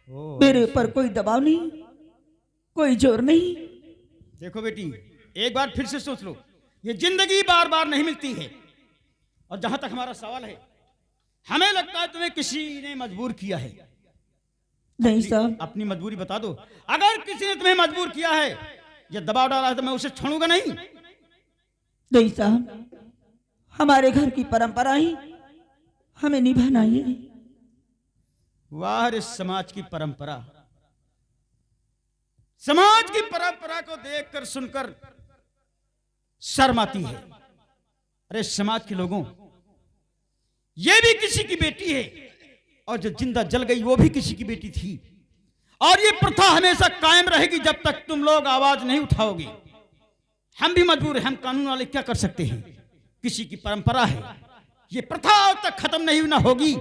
मेरे ऊपर कोई दबाव नहीं, कोई जोर नहीं। देखो बेटी, एक बार फिर से सोच लो, ये जिंदगी बार बार नहीं मिलती है। और जहां तक हमारा सवाल है, हमें लगता है तुम्हें किसी ने मजबूर किया है। नहीं साहब, अपनी मजबूरी बता दो। अगर किसी ने तुम्हें मजबूर किया है या दबाव डाला है तो मैं उसे छोड़ूंगा नहीं। नहीं साहब, हमारे घर की परंपरा ही हमें निभाना है। वाह रे समाज की परंपरा, समाज की परंपरा को देखकर सुनकर शर्म आती है। अरे समाज के लोगों, ये भी किसी की बेटी है, और जो जिंदा जल गई वो भी किसी की बेटी थी। और ये प्रथा हमेशा कायम रहेगी जब तक तुम लोग आवाज नहीं उठाओगे। हम भी मजबूर हैं, हम कानून वाले क्या कर सकते हैं। किसी की परंपरा है, ये प्रथा अब तक खत्म नहीं ना होगी।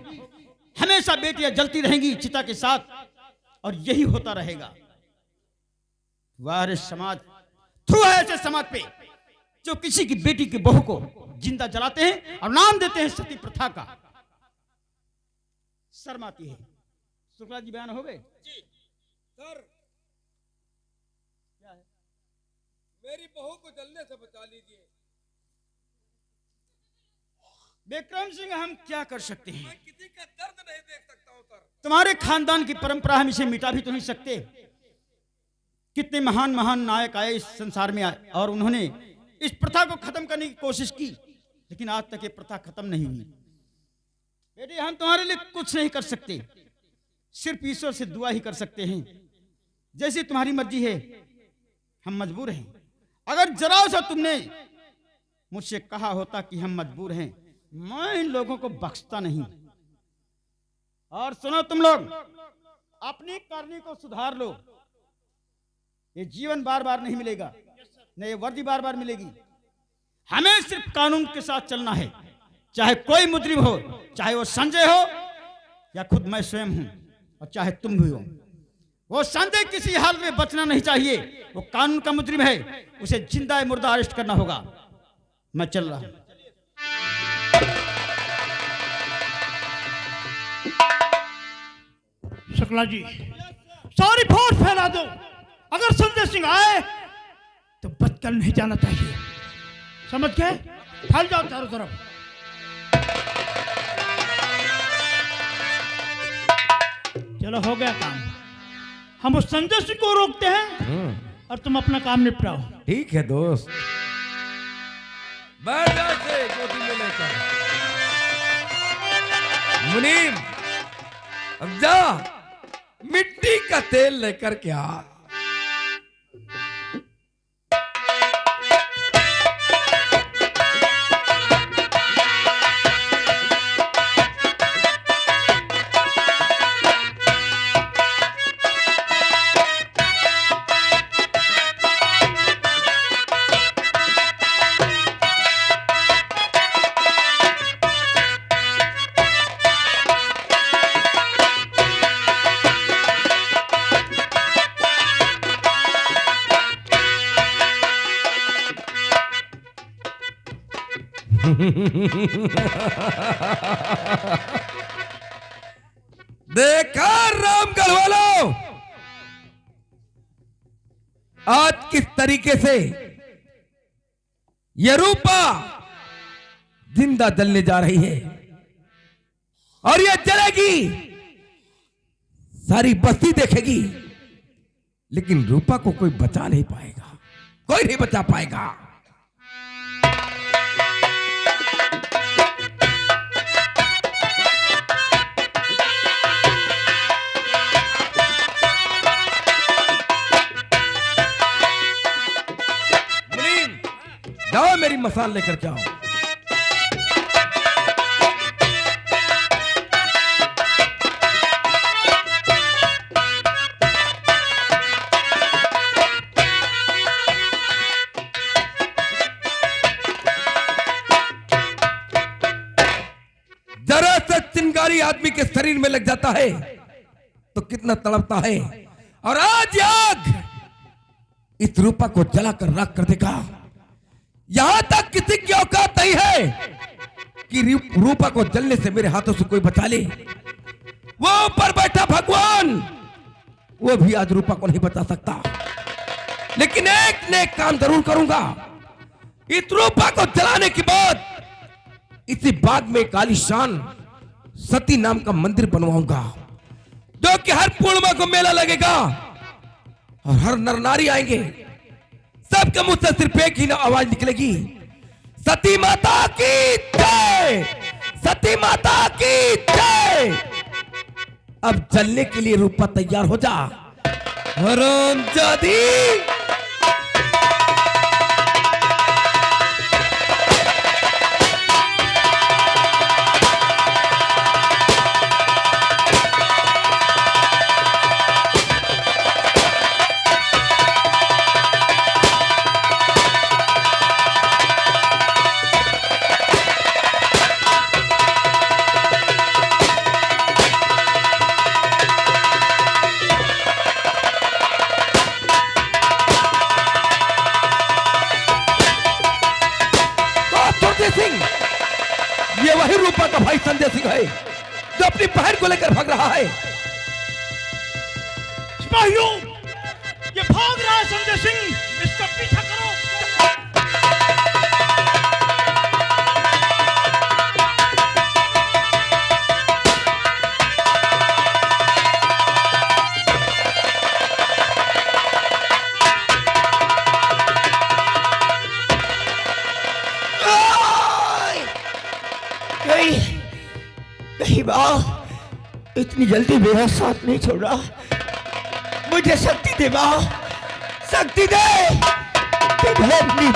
हमेशा बेटियां जलती रहेंगी चिता के साथ, और यही होता रहेगा। वाह रे समाज, थू है ऐसे समाज पे जो किसी की बेटी की बहू को जिंदा जलाते हैं और नाम देते हैं सती प्रथा का। शर्म आती है। शुक्ला जी बयान हो गए? जी सर, क्या है? मेरी बहू को जलने से बचा लीजिए। विक्रम सिंह, हम क्या कर सकते हैं? मैं किसी का दर्द नहीं देख सकता हूँ सर। तुम्हारे खानदान की परंपरा, हम इसे मिटा भी तो नहीं सकते। कितने महान महान नायक आए इस संसार में आए, और उन्होंने इस प्रथा को खत्म करने की कोशिश की, लेकिन आज तक ये प्रथा खत्म नहीं हुई। बेटी, हम तुम्हारे लिए कुछ नहीं कर सकते, सिर्फ ईश्वर से दुआ ही कर सकते हैं। जैसी तुम्हारी मर्जी है, हम मजबूर हैं। अगर जरा सा तुमने मुझसे कहा होता कि हम मजबूर हैं, मैं इन लोगों को बख्शता नहीं। और सुनो तुम लोग, अपनी करनी को सुधार लो। ये जीवन बार बार नहीं मिलेगा, न ये वर्दी बार बार मिलेगी। हमें सिर्फ कानून के साथ चलना है, चाहे कोई मुजरिम हो, चाहे वो संजय हो या खुद मैं स्वयं हूं, और चाहे तुम भी हो। वो संजय किसी हाल में बचना नहीं चाहिए। वो कानून का मुजरिम है, उसे जिंदा मुर्दा अरेस्ट करना होगा। मैं चल रहा हूं। शुक्ला जी, सारी फौज फैला दो। अगर संजय सिंह आए तो बचकर नहीं जाना चाहिए, समझ गए? फैल जाओ चारों तरफ। चलो, हो गया काम। हम उस संजय सिंह को रोकते हैं और तुम अपना काम निपटाओ। ठीक है दोस्त। बैठ जा से गोदी में लेकर। मुनीम, अब जा मिट्टी का तेल लेकर के आ। देखा रामगढ़ वालों, आज किस तरीके से ये रूपा जिंदा जलने जा रही है, और ये जलेगी, सारी बस्ती देखेगी, लेकिन रूपा को कोई बचा नहीं पाएगा, कोई नहीं बचा पाएगा। जाओ मेरी मसाल लेकर जाओ। जरा सा चिंगारी आदमी के शरीर में लग जाता है तो कितना तड़पता है, और आज आग इस रूपा को जलाकर राख कर देगा। यहां तक किसी की औकात नहीं है कि रूपा को जलने से मेरे हाथों से कोई बचा ले। वो ऊपर बैठा भगवान वो भी आज रूपा को नहीं बचा सकता। लेकिन एक नेक काम जरूर करूंगा। इस रूपा को जलाने के बाद इसी बाग में एक आलीशान सती नाम का मंदिर बनवाऊंगा, जो कि हर पूर्णिमा को मेला लगेगा और हर नर नारी आएंगे। सबके मुंह से सिर्फ एक ही आवाज निकलेगी, सती माता की जय, सती माता की जय। अब जलने के लिए रूपा तैयार हो जा। हरामजादी। ये वही रूपा का भाई संजय सिंह है जो अपनी बहन को लेकर भाग रहा है। सिपाहियों, ये भाग रहा है संजय सिंह, इसका पीछा करो। नहीं माँ, इतनी जल्दी मेरा साथ नहीं छोड़ा। मुझे शक्ति दे माँ, शक्ति दे कि मैं अपनी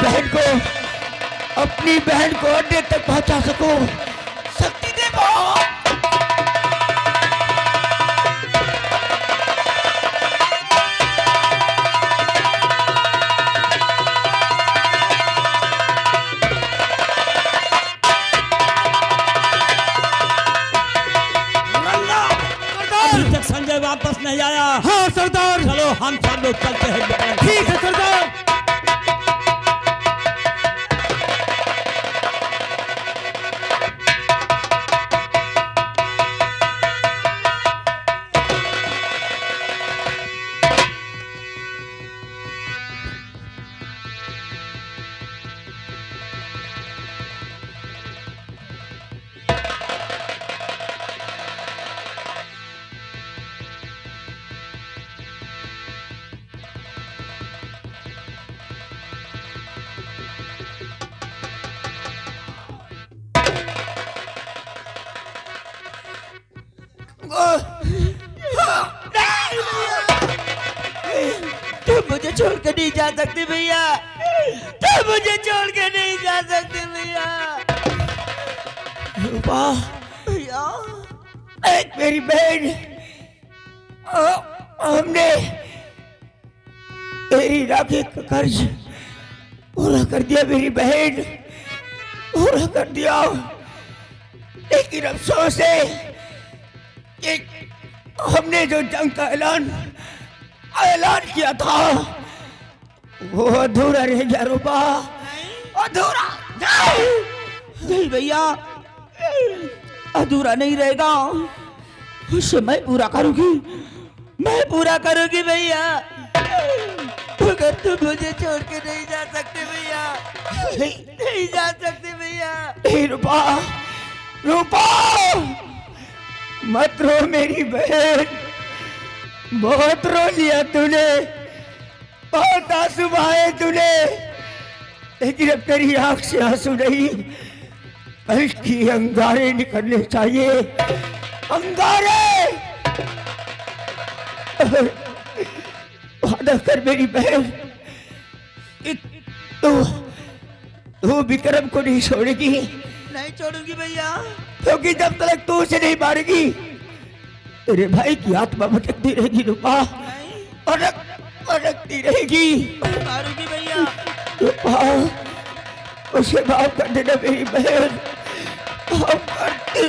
बहन को अड्डे तक पहुंचा सकूं। शक्ति दे माँ। संजय वापस नहीं आया। हाँ सरदार। चलो हम सब लोग चलते हैं। ठीक है सरदार। तुम मुझे छोड़ के नहीं जा सकते भैया, तुम मुझे छोड़ के नहीं जा सकते भैया। रूपा भैया, एक मेरी बहन, हमने तेरी राखी का कर्ज पूरा कर दिया। मेरी बहन पूरा कर दिया, लेकिन अफसोस है कि हमने जो जंग का ऐलान किया था वो अधूरा रह गया। रूपा अधूरा नहीं भैया, अधूरा नहीं रहेगा, उसे मैं पूरा करूंगी, मैं पूरा करूंगी भैया। मगर तुम मुझे छोड़ के नहीं जा सकते भैया, नहीं जा सकते भैया। नहीं रूपा, रूपा मत रो मेरी बहन, बहुत रो लिया तूने, बहुत आंसू बहाए तूने, लेकिन अब तेरी आंख से आंसू नहीं बल्कि अंगारे निकलने चाहिए, अंगारे। वादा कर मेरी बहन, तू विक्रम को नहीं छोड़ेगी। नहीं छोड़ूंगी भैया, क्योंकि जब तक तू उसे नहीं मारेगी तेरे भाई की आत्मा भटकती रहेगी। रूपा भटकती रहेगी। मारूंगी भैया। रूपा उसे माफ कर देना मेरी बहन, माफ कर दे।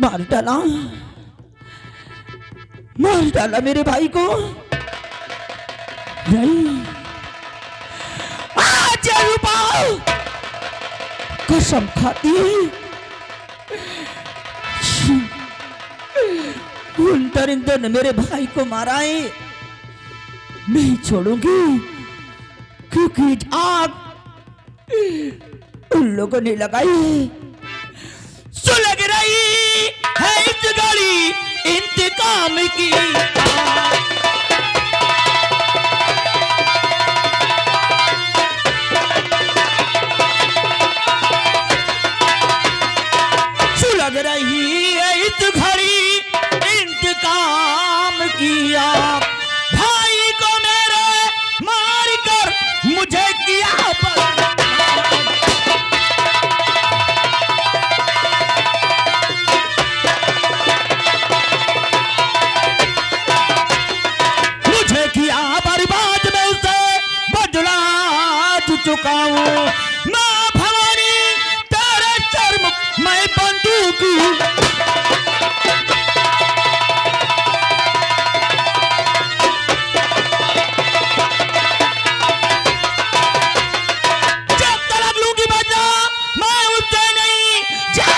मार डाला मेरे भाई को। नहीं, आज रूपा कसम खाती उन दरिंदों ने मेरे भाई को मारा है, नहीं छोड़ूंगी, क्योंकि आग उन लोगों ने लगाई। सुलग रही है इस गाड़ी इंतकाम की आग। सुलग रही है इस घड़ी इंतकाम की आग। भाई को मेरे मार कर मुझे किया बर्बाद। मुझे किया बर्बाद, मैं उसे बदला चुका हूँ। माँ भवानी तेरे शर्म मैं बंदूक जब तक लूंगी बदला मैं उससे नहीं जा।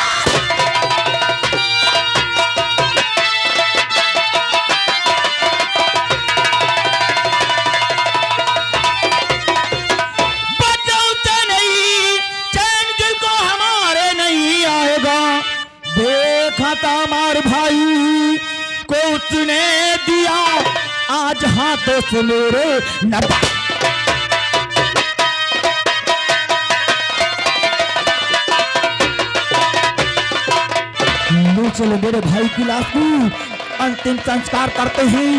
बदला उससे नहीं, चैन दिल को हमारे नहीं आएगा। देखा था मार भाई को उसने दिया, आज हाथों से मेरे नबा। ले चलो मेरे भाई की लाश को अंतिम संस्कार करते हैं,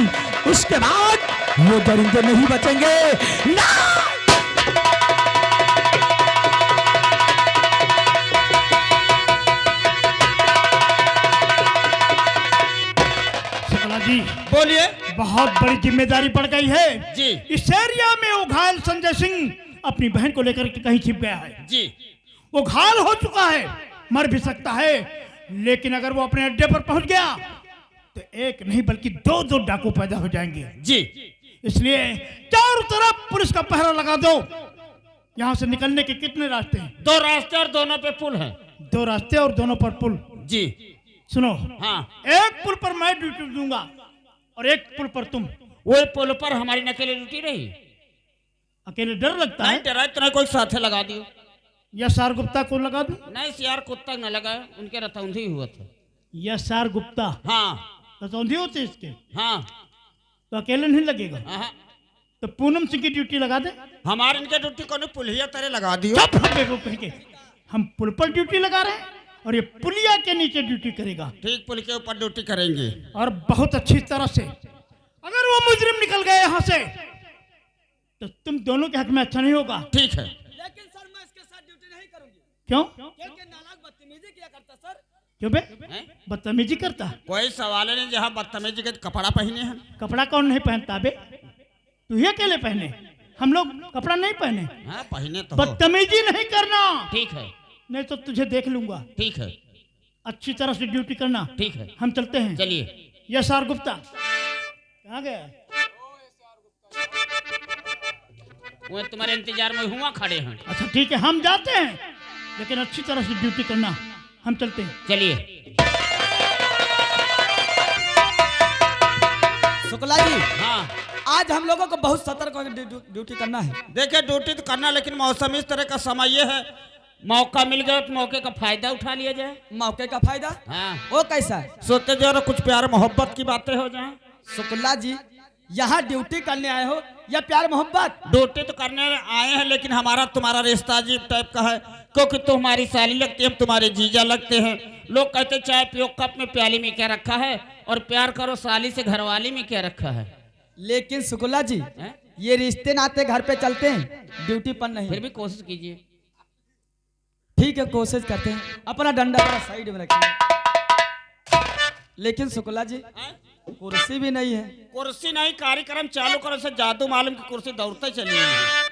उसके बाद वो दरिंदे नहीं बचेंगे ना। शुक्ला जी, बोलिए बहुत बड़ी जिम्मेदारी पड़ गई है जी। इस एरिया में वो घायल संजय सिंह अपनी बहन को लेकर के कहीं छिप गया है। जी। वो घायल हो चुका है, मर भी सकता है, लेकिन अगर वो अपने अड्डे पर पहुंच गया तो एक नहीं बल्कि दो दो डाकू पैदा हो जाएंगे। जी। इसलिए चारों तरफ पुलिस का पहरा लगा दो। यहाँ से निकलने के कितने रास्ते हैं? 2 रास्ते और दोनों पे पुल है। 2 रास्ते और दोनों पर पुल। जी। सुनो, हाँ। एक पुल पर मैं ड्यूटी दूंगा और एक पुल पर तुम। वो पुल पर हमारी नकेली ड्यूटी रही। अकेले डर लगता नहीं है? डरा, इतना कोई साथे लगा दियो। यस आर गुप्ता को लगा दूं? नहीं सियार कुत्ता न लगा, उनके रतौंधी हुआ था। यस आर गुप्ता हाँ रतौंधी होते इसके, हाँ तो अकेले नहीं लगेगा। हाँ। तो पूनम सिंह की ड्यूटी लगा दे। हमारे इनके ड्यूटी को पुलिया तरह लगा दियो। चुप हम बेवकूफ कहीं के। हम पुल पर ड्यूटी लगा रहे हैं और ये पुलिया के नीचे ड्यूटी करेगा। ठीक, पुल के ऊपर ड्यूटी करेंगे। और बहुत अच्छी तरह से। अगर वो मुजरिम निकल गए यहाँ से तो तुम दोनों के हक में अच्छा नहीं होगा। ठीक है। लेकिन सर मैं इसके साथ ड्यूटी नहीं करूंगी, क्यों? क्योंकि नालायक बदतमीजी किया करता सर। क्यों बे? हैं? बदतमीजी करता? कोई सवाल नहीं, जहाँ बदतमीजी के कपड़ा पहने हैं। कपड़ा कौन नहीं पहनता बे? तू ही अकेले पहने, हम लोग कपड़ा नहीं पहने। हाँ पहने तो हो। बदतमीजी नहीं करना, ठीक है। नहीं तो तुझे देख लूंगा। ठीक है। अच्छी तरह से ड्यूटी करना। ठीक है, हम चलते हैं। चलिए। यस आर गुप्ता कहाँ गया? वो तुम्हारे इंतजार में हुआ खड़े हैं। अच्छा ठीक है, हम जाते हैं, लेकिन अच्छी तरह से ड्यूटी करना। हम चलते हैं। चलिए। शुक्ला जी, हाँ आज हम लोगों को बहुत सतर्क होकर ड्यूटी करना है। देखिए, ड्यूटी तो करना, लेकिन मौसम इस तरह का समय ये है, मौका मिल गया तो मौके का फायदा उठा लिया जाए। मौके का फायदा? हाँ। वो कैसा है? सोचते जो कुछ प्यार मोहब्बत की बातें हो जाए। शुक्ला जी, यहाँ ड्यूटी करने आए हो या प्यार मोहब्बत? ड्यूटी तो करने आए हैं, लेकिन हमारा तुम्हारा रिश्ता अजीब टाइप का है, क्योंकि तुम हमारी साली लगती है, हम तुम्हारे जीजा लगते हैं। लोग कहते चाय पियो कप में, प्याली में क्या रखा है, और प्यार करो साली से घरवाली में क्या रखा है। लेकिन शुक्ला जी, हैं? ये रिश्ते नाते घर पे चलते हैं, ड्यूटी पर नहीं। फिर भी कोशिश कीजिए। ठीक है, कोशिश करते हैं। अपना डंडा जरा साइड में रखिए। लेकिन शुक्ला जी, कुर्सी भी नहीं है। कुर्सी नहीं, कार्यक्रम चालू करो से जादू मालूम की कुर्सी दौड़ते चली गई है।